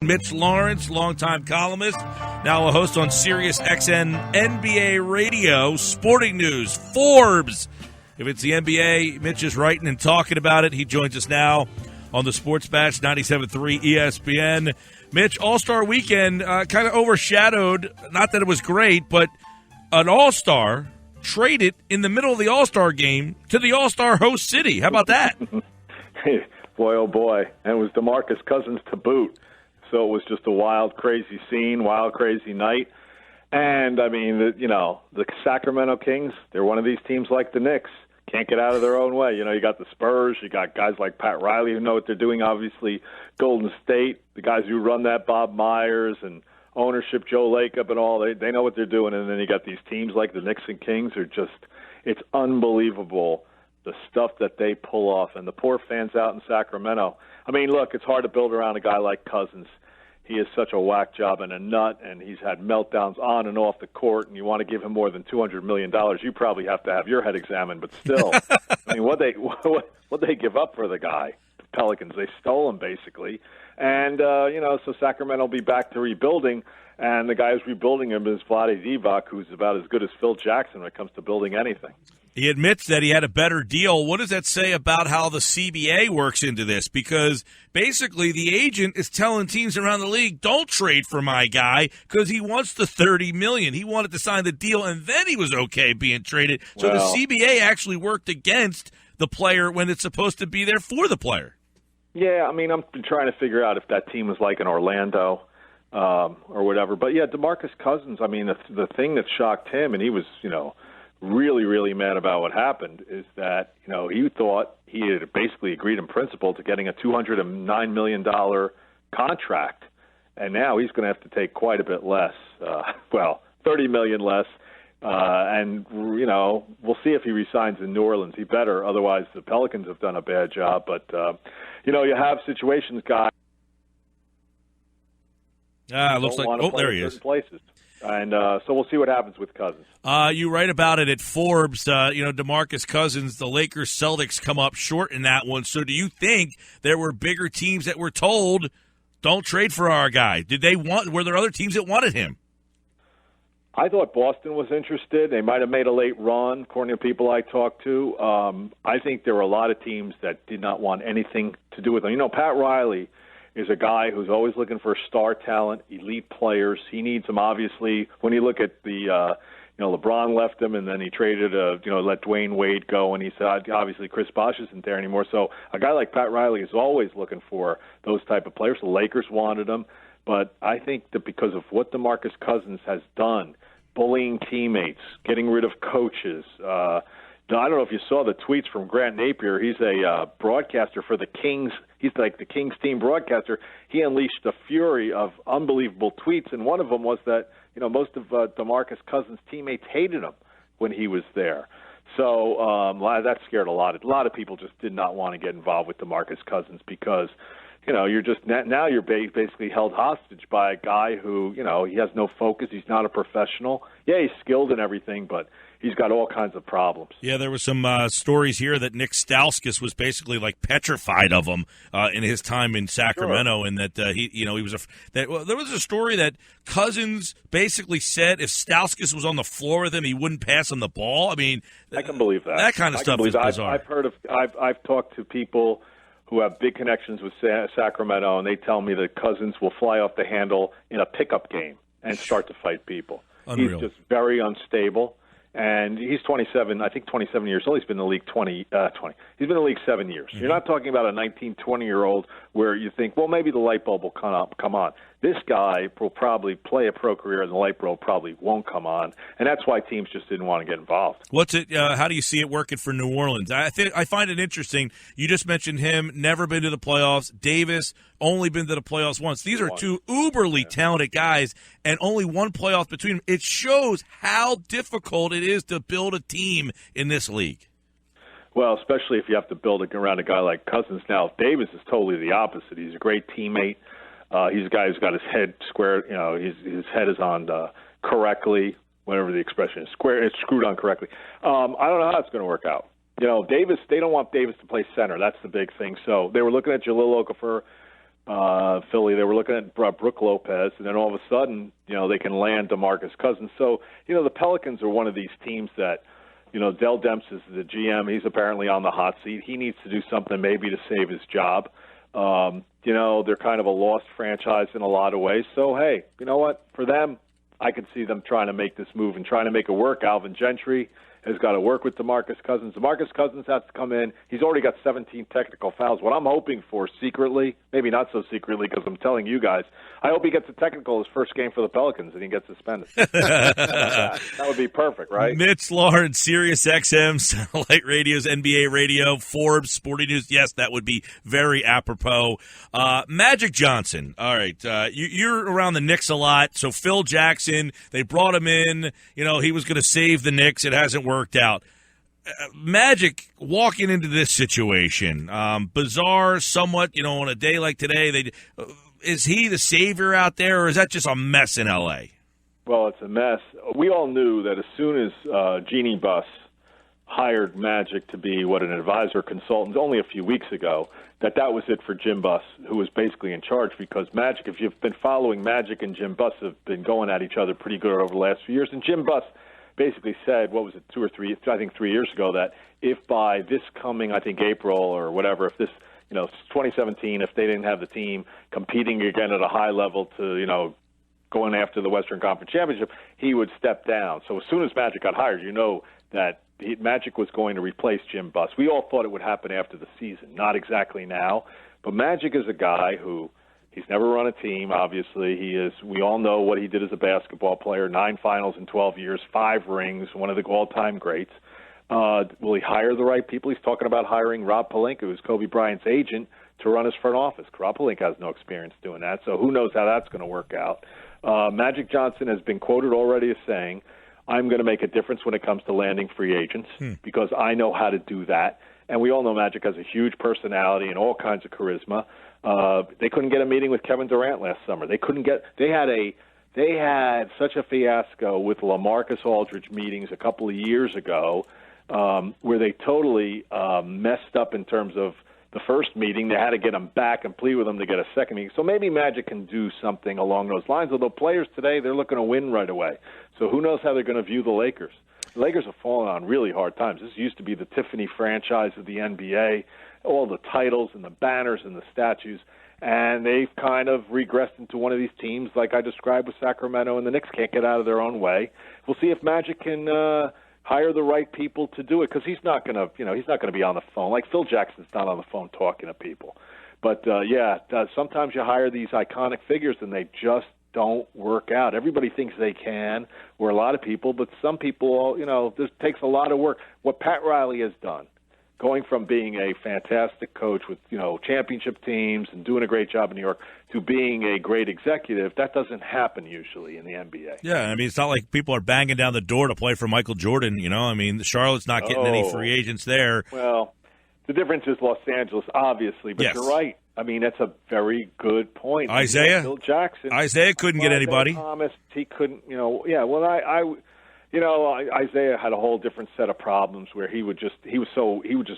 Mitch Lawrence, longtime columnist, now a host on SiriusXM NBA Radio, sporting news, Forbes. If it's the NBA, Mitch is writing and talking about it. He joins us now on the Sports Bash 97.3 ESPN. Mitch, All-Star Weekend kind of overshadowed, not that it was great, but an All-Star traded in the middle of the All-Star game to the All-Star host city. How about that? Boy, oh boy. And it was DeMarcus Cousins to boot. So it was just a wild, crazy scene, wild, crazy night. And, I mean, the Sacramento Kings, they're one of these teams like the Knicks. Can't get out of their own way. You know, you got the Spurs, you got guys like Pat Riley who know what they're doing, obviously Golden State, the guys who run that, Bob Myers, and ownership, Joe Lacob and all, they know what they're doing. And then you got these teams like the Knicks and Kings are just, it's unbelievable the stuff that they pull off. And the poor fans out in Sacramento. I mean, look, it's hard to build around a guy like Cousins. He is such a whack job and a nut, and he's had meltdowns on and off the court, and you want to give him more than $200 million, you probably have to have your head examined. But still, I mean, what they give up for the guy, the Pelicans, they stole him basically. And, so Sacramento will be back to rebuilding, and the guy who's rebuilding him is Vlade Divac, who's about as good as Phil Jackson when it comes to building anything. He admits that he had a better deal. What does that say about how the CBA works into this? Because basically the agent is telling teams around the league, don't trade for my guy because he wants the $30 million. He wanted to sign the deal, and then he was okay being traded. So the CBA actually worked against the player when it's supposed to be there for the player. Yeah, I mean, I'm trying to figure out if that team was like in Orlando or whatever. But, yeah, DeMarcus Cousins, I mean, the thing that shocked him, and he was, really, really mad about what happened, is that, he thought he had basically agreed in principle to getting a $209 million contract. And now he's going to have to take quite a bit less, $30 million less. And, we'll see if he resigns in New Orleans. He better. Otherwise, the Pelicans have done a bad job. But, you have situations, guys. Looks like, there he is. Places. And so we'll see what happens with Cousins. You write about it at Forbes. DeMarcus Cousins, the Lakers, Celtics come up short in that one. So do you think there were bigger teams that were told, don't trade for our guy? Were there other teams that wanted him? I thought Boston was interested. They might have made a late run, according to people I talked to. I think there were a lot of teams that did not want anything to do with him. Pat Riley is a guy who's always looking for star talent, elite players. He needs them, obviously. When you look at the, LeBron left him, and then he traded, let Dwayne Wade go, and he said, obviously, Chris Bosh isn't there anymore. So a guy like Pat Riley is always looking for those type of players. The Lakers wanted him. But I think that because of what DeMarcus Cousins has done, bullying teammates, getting rid of coaches, I don't know if you saw the tweets from Grant Napier. He's a broadcaster for the Kings. He's like the Kings team broadcaster. He unleashed a fury of unbelievable tweets, and one of them was that most of DeMarcus Cousins' teammates hated him when he was there. So that scared a lot. A lot of people just did not want to get involved with DeMarcus Cousins because you're just now you're basically held hostage by a guy who he has no focus. He's not a professional. Yeah, he's skilled and everything, but he's got all kinds of problems. Yeah, there were some stories here that Nick Stauskas was basically like petrified of him in his time in Sacramento, and that he was there was a story that Cousins basically said if Stauskas was on the floor with him, he wouldn't pass him the ball. I mean, I can believe that. That kind of stuff is bizarre. I've talked to people who have big connections with Sacramento, and they tell me that Cousins will fly off the handle in a pickup game and start to fight people. Unreal. He's just very unstable. And he's 27, I think 27 years old. He's been in the league 20. He's been in the league 7 years. Mm-hmm. You're not talking about a 19, 20-year-old where you think, well, maybe the light bulb will come on. This guy will probably play a pro career, and the light bulb probably won't come on. And that's why teams just didn't want to get involved. How do you see it working for New Orleans? I find it interesting. You just mentioned him, never been to the playoffs. Davis, only been to the playoffs once. These are two uberly talented guys, and only one playoff between them. It shows how difficult it is to build a team in this league. Well, especially if you have to build it around a guy like Cousins. Now, Davis is totally the opposite. He's a great teammate. He's a guy who's got his head squared. His head is on correctly, whatever the expression is, it's screwed on correctly. I don't know how it's going to work out. Davis, they don't want Davis to play center. That's the big thing. So they were looking at Jahlil Okafor, Philly. They were looking at Brook Lopez, and then all of a sudden, they can land DeMarcus Cousins. So, the Pelicans are one of these teams that, Dell Demps is the GM. He's apparently on the hot seat. He needs to do something maybe to save his job. They're kind of a lost franchise in a lot of ways. So, hey, you know what? For them, I could see them trying to make this move and trying to make it work. Alvin Gentry has got to work with DeMarcus Cousins. DeMarcus Cousins has to come in. He's already got 17 technical fouls. What I'm hoping for secretly, maybe not so secretly because I'm telling you guys, I hope he gets a technical his first game for the Pelicans and he gets suspended. That would be perfect, right? Mitch Lawrence, SiriusXM, Satellite Radio's NBA Radio, Forbes, Sporting News. Yes, that would be very apropos. Magic Johnson. All right. You're around the Knicks a lot. So Phil Jackson, they brought him in. He was going to save the Knicks. It hasn't worked out. Magic walking into this situation, bizarre somewhat, on a day like today. Is he the savior out there, or is that just a mess in L.A.? Well, it's a mess. We all knew that as soon as Jeannie Buss hired Magic to be an advisor consultant only a few weeks ago, that was it for Jim Buss, who was basically in charge, because Magic, if you've been following, Magic and Jim Buss have been going at each other pretty good over the last few years, and Jim Buss basically said, 3 years ago, that if by this coming, April or whatever, if this, 2017, if they didn't have the team competing again at a high level to, going after the Western Conference Championship, he would step down. So as soon as Magic got hired, that Magic was going to replace Jim Buss. We all thought it would happen after the season, not exactly now. But Magic is a guy who, he's never run a team, obviously. We all know what he did as a basketball player, 9 finals in 12 years, 5 rings, one of the all-time greats. Will he hire the right people? He's talking about hiring Rob Pelinka, who's Kobe Bryant's agent, to run his front office. Rob Pelinka has no experience doing that, so who knows how that's going to work out. Magic Johnson has been quoted already as saying, I'm going to make a difference when it comes to landing free agents because I know how to do that. And we all know Magic has a huge personality and all kinds of charisma. They couldn't get a meeting with Kevin Durant last summer. They had such a fiasco with LaMarcus Aldridge meetings a couple of years ago where they totally messed up in terms of the first meeting. They had to get him back and plead with him to get a second meeting. So maybe Magic can do something along those lines, although players today, they're looking to win right away. So who knows how they're going to view the Lakers. The Lakers have fallen on really hard times. This used to be the Tiffany franchise of the NBA, all the titles and the banners and the statues, and they've kind of regressed into one of these teams like I described with Sacramento, and the Knicks can't get out of their own way. We'll see if Magic can hire the right people to do it, because he's not going to be on the phone. Like Phil Jackson's not on the phone talking to people. But, sometimes you hire these iconic figures and they just don't work out. Everybody thinks they can, or a lot of people, but some people, this takes a lot of work. What Pat Riley has done, going from being a fantastic coach with, championship teams and doing a great job in New York to being a great executive, that doesn't happen usually in the NBA. Yeah, it's not like people are banging down the door to play for Michael Jordan, Charlotte's not getting any free agents there. Well, the difference is Los Angeles, obviously, but You're right. That's a very good point. Isaiah? Phil Jackson. Isaiah couldn't get anybody. Thomas, he couldn't, Isaiah had a whole different set of problems where he would just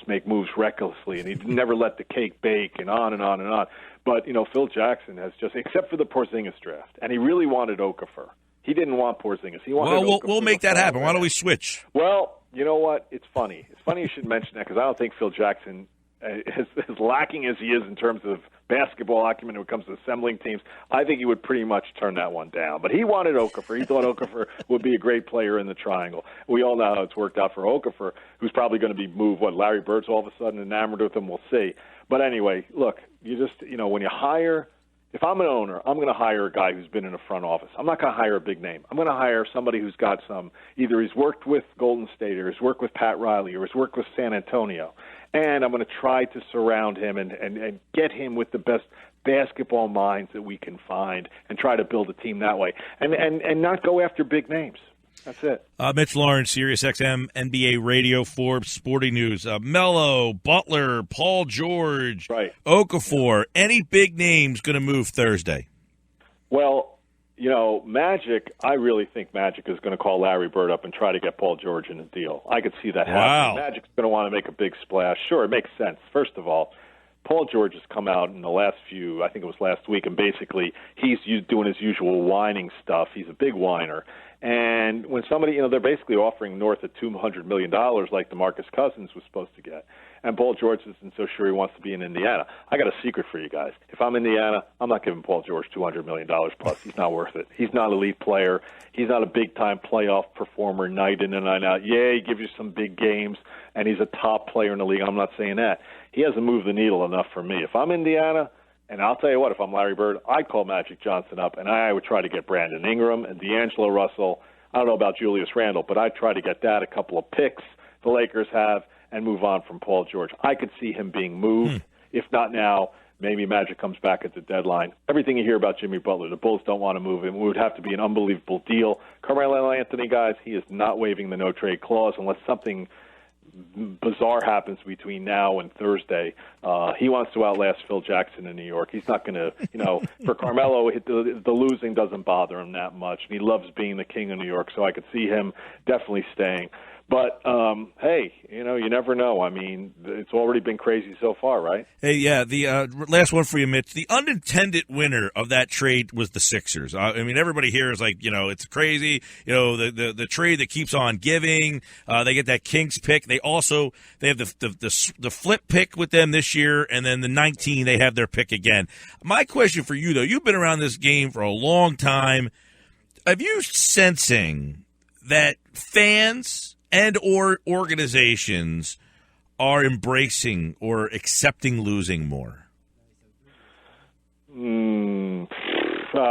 make moves recklessly, and he never let the cake bake, and on and on and on. But Phil Jackson has just, except for the Porzingis draft, and he really wanted Okafor. He didn't want Porzingis. He wanted. Well, we'll make that happen. Why don't we switch? Well, you know what? It's funny. It's funny you should mention that, because I don't think Phil Jackson, as lacking as he is in terms of basketball acumen when it comes to assembling teams, I think he would pretty much turn that one down. But he wanted Okafor. He thought Okafor would be a great player in the triangle. We all know how it's worked out for Okafor, who's probably going to be moved. Larry Bird's all of a sudden enamored with him. We'll see. But anyway, look, you just, when you hire, if I'm an owner, I'm going to hire a guy who's been in the front office. I'm not going to hire a big name. I'm going to hire somebody who's got either he's worked with Golden State, or he's worked with Pat Riley, or he's worked with San Antonio. And I'm going to try to surround him and get him with the best basketball minds that we can find, and try to build a team that way. And not go after big names. That's it. Mitch Lawrence, SiriusXM, NBA Radio, Forbes, Sporting News. Melo, Butler, Paul George, right. Okafor. Any big names going to move Thursday? Well, Magic, I really think Magic is going to call Larry Bird up and try to get Paul George in a deal. I could see that happening. Magic's going to want to make a big splash. Sure, it makes sense. First of all, Paul George has come out in the last I think it was last week, and basically he's doing his usual whining stuff. He's a big whiner. And when somebody, they're basically offering north of $200 million like DeMarcus Cousins was supposed to get. And Paul George isn't so sure he wants to be in Indiana. I got a secret for you guys. If I'm Indiana, I'm not giving Paul George $200 million plus. He's not worth it. He's not an elite player. He's not a big-time playoff performer night in and night out. Yeah, he gives you some big games, and he's a top player in the league. I'm not saying that. He hasn't moved the needle enough for me. If I'm Indiana, and I'll tell you what, if I'm Larry Bird, I'd call Magic Johnson up, and I would try to get Brandon Ingram and D'Angelo Russell. I don't know about Julius Randle, but I'd try to get that, a couple of picks the Lakers have, and move on from Paul George. I could see him being moved. If not now, maybe Magic comes back at the deadline. Everything you hear about Jimmy Butler, the Bulls don't want to move him. It would have to be an unbelievable deal. Carmelo Anthony, guys, he is not waiving the no-trade clause unless something bizarre happens between now and Thursday. He wants to outlast Phil Jackson in New York. He's not going to, for Carmelo, the losing doesn't bother him that much. And he loves being the king of New York, so I could see him definitely staying. But, hey, you never know. I mean, it's already been crazy so far, right? Hey, yeah, the last one for you, Mitch. The unintended winner of that trade was the Sixers. I mean, everybody here is like, it's crazy. The trade that keeps on giving. They get that Kings pick. They have the flip pick with them this year, and then the 19, they have their pick again. My question for you, though, you've been around this game for a long time. Are you sensing that fans and or organizations are embracing or accepting losing more? I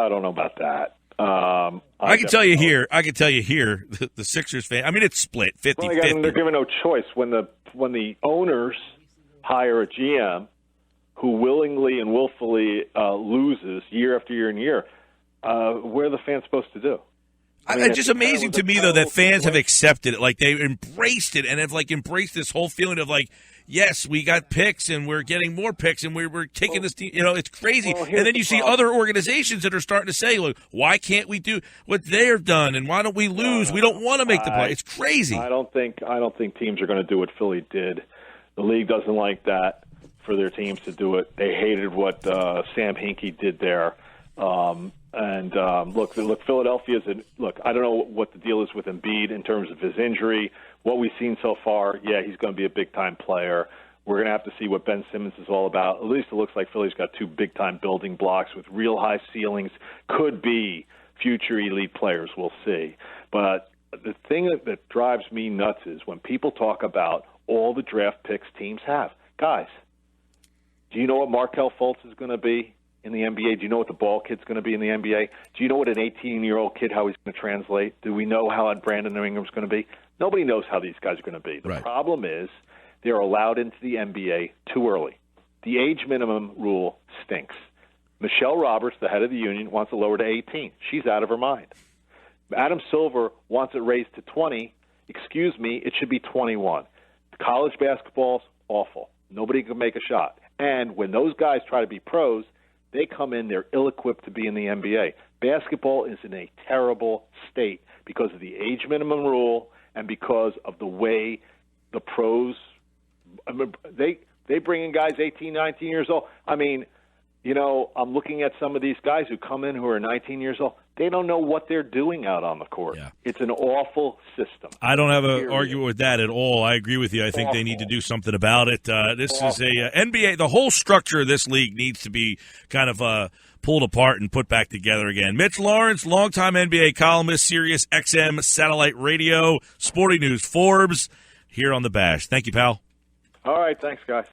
don't know about that. I can tell you here, the Sixers fan, I mean, it's split 50-50. They're given no choice. When the owners hire a GM who willingly and willfully loses year after year and year, what are the fans supposed to do? It's just amazing to me, though, that fans have accepted it. Like, they embraced it and have, embraced this whole feeling of, yes, we got picks and we're getting more picks and we're taking this team. It's crazy. And then you see other organizations that are starting to say, look, why can't we do what they've done and why don't we lose? We don't want to make the play. It's crazy. I don't think teams are going to do what Philly did. The league doesn't like that for their teams to do it. They hated what Sam Hinkie did there. Look, Philadelphia's I don't know what the deal is with Embiid in terms of his injury. What we've seen so far, yeah, he's going to be a big-time player. We're going to have to see what Ben Simmons is all about. At least it looks like Philly's got two big-time building blocks with real high ceilings. Could be future elite players. We'll see. But the thing that drives me nuts is when people talk about all the draft picks teams have. Guys, do you know what Markelle Fultz is going to be in the NBA? Do you know what the ball kid's going to be in the NBA? Do you know what an 18-year-old kid, how he's going to translate? Do we know how Brandon Ingram's going to be? Nobody knows how these guys are going to be. The problem is they're allowed into the NBA too early. The age minimum rule stinks. Michelle Roberts, the head of the union, wants to lower to 18. She's out of her mind. Adam Silver wants it raised to 20. Excuse me, it should be 21. College basketball's awful. Nobody can make a shot. And when those guys try to be pros, they come in, they're ill-equipped to be in the NBA. Basketball is in a terrible state because of the age minimum rule and because of the way the pros, they bring in guys 18, 19 years old. I mean, I'm looking at some of these guys who come in who are 19 years old. They don't know what they're doing out on the court. Yeah. It's an awful system. I don't have an argument with that at all. I agree with you. I think they need to do something about it. This is a NBA. The whole structure of this league needs to be kind of pulled apart and put back together again. Mitch Lawrence, longtime NBA columnist, SiriusXM Satellite Radio, Sporting News, Forbes, here on The Bash. Thank you, pal. All right. Thanks, guys.